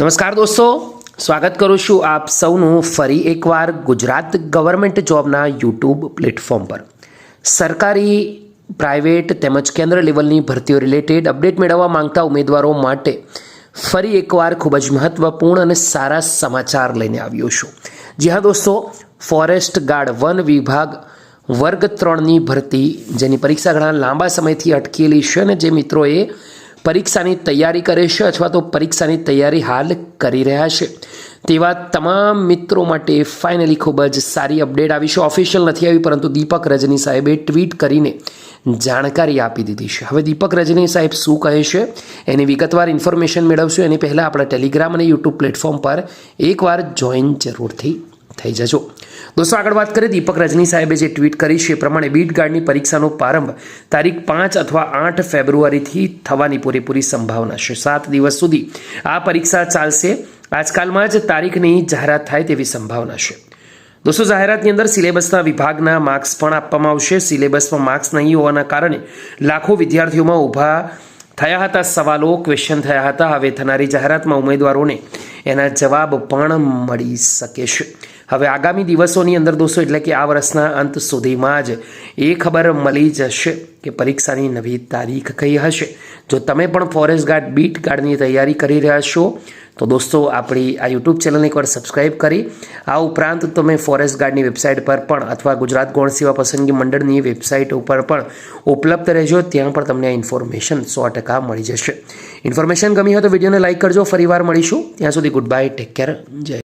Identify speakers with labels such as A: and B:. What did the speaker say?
A: નમસ્કાર દોસ્તો, સ્વાગત કરું છું આપ સૌનું ફરી એકવાર ગુજરાત ગવર્મેન્ટ જોબના યુટ્યુબ પ્લેટફોર્મ પર। સરકારી, પ્રાઇવેટ તેમજ કેન્દ્ર લેવલની ભરતીઓ રિલેટેડ અપડેટ મેળવવા માંગતા ઉમેદવારો માટે ફરી એકવાર ખૂબ જ મહત્વપૂર્ણ અને સારા સમાચાર લઈને આવ્યો છું। જી હા દોસ્તો, ફોરેસ્ટ ગાર્ડ વન વિભાગ વર્ગ 3ની ભરતી જેની પરીક્ષા ઘણા લાંબા સમયથી અટકેલી છે અને જે મિત્રોએ પરીક્ષાની તૈયારી કરે છે અથવા તો પરીક્ષાની તૈયારી હાલ કરી રહ્યા છે તેવા તમામ મિત્રો માટે ફાઇનલી ખૂબ જ સારી અપડેટ આવી છે। ઓફિશિયલ નથી આવી, પરંતુ દીપક રજની સાહેબે ટ્વીટ કરીને જાણકારી આપી દીધી છે। હવે દીપક રજની સાહેબ શું કહે છે એની વિગતવાર ઇન્ફોર્મેશન મેળવશું। એની પહેલાં આપણા ટેલિગ્રામ અને યુટ્યુબ પ્લેટફોર્મ પર એકવાર જોઈન જરૂરથી થઈ જજો। દોસ્તો, આગળ વાત કરીએ, દીપક રજની સાહેબે જે ટ્વીટ કરી છે એ પ્રમાણે બીટ ગાર્ડની પરીક્ષાનો પ્રારંભ તારીખ 5 અથવા 8 ફેબ્રુઆરીથી થવાની પૂરેપૂરી સંભાવના છે। 7 દિવસ સુધી આ પરીક્ષા ચાલશે। આજકાલમાં જ તારીખની જાહેરાત થાય તેવી સંભાવના છે। દોસ્તો, જાહેરાતની અંદર સિલેબસના વિભાગના માર્ક્સ પણ આપવામાં આવશે। સિલેબસમાં માર્ક્સ નહીં હોવાના કારણે લાખો વિદ્યાર્થીઓમાં ઊભા થયા હતા સવાલો, ક્વેશ્ચન થયા હતા। હવે થનારી જાહેરાતમાં ઉમેદવારોને એના જવાબ પણ મળી શકે છે। હવે આગામી દિવસોની અંદર દોસ્તો, એટલે કે આ વર્ષના અંત સુધીમાં જ એ ખબર મળી જશે કે પરીક્ષાની નવી તારીખ કઈ હશે। જો તમે પણ ફોરેસ્ટ ગાર્ડ, બીટ ગાર્ડની તૈયારી કરી રહ્યા છો તો દોસ્તો આપણી આ યુટ્યુબ ચેનલને એકવાર સબસ્ક્રાઈબ કરી, આ ઉપરાંત તમે ફોરેસ્ટ ગાર્ડની વેબસાઇટ પર પણ અથવા ગુજરાત ગૌણ સેવા પસંદગી મંડળની વેબસાઇટ ઉપર પણ ઉપલબ્ધ રહેજો। ત્યાં પણ તમને આ ઇન્ફોર્મેશન 100% મળી જશે। ઇન્ફોર્મેશન ગમી હોય તો વિડીયોને લાઇક કરજો। ફરીવાર મળીશું, ત્યાં સુધી ગુડ બાય, ટેક કેર, જય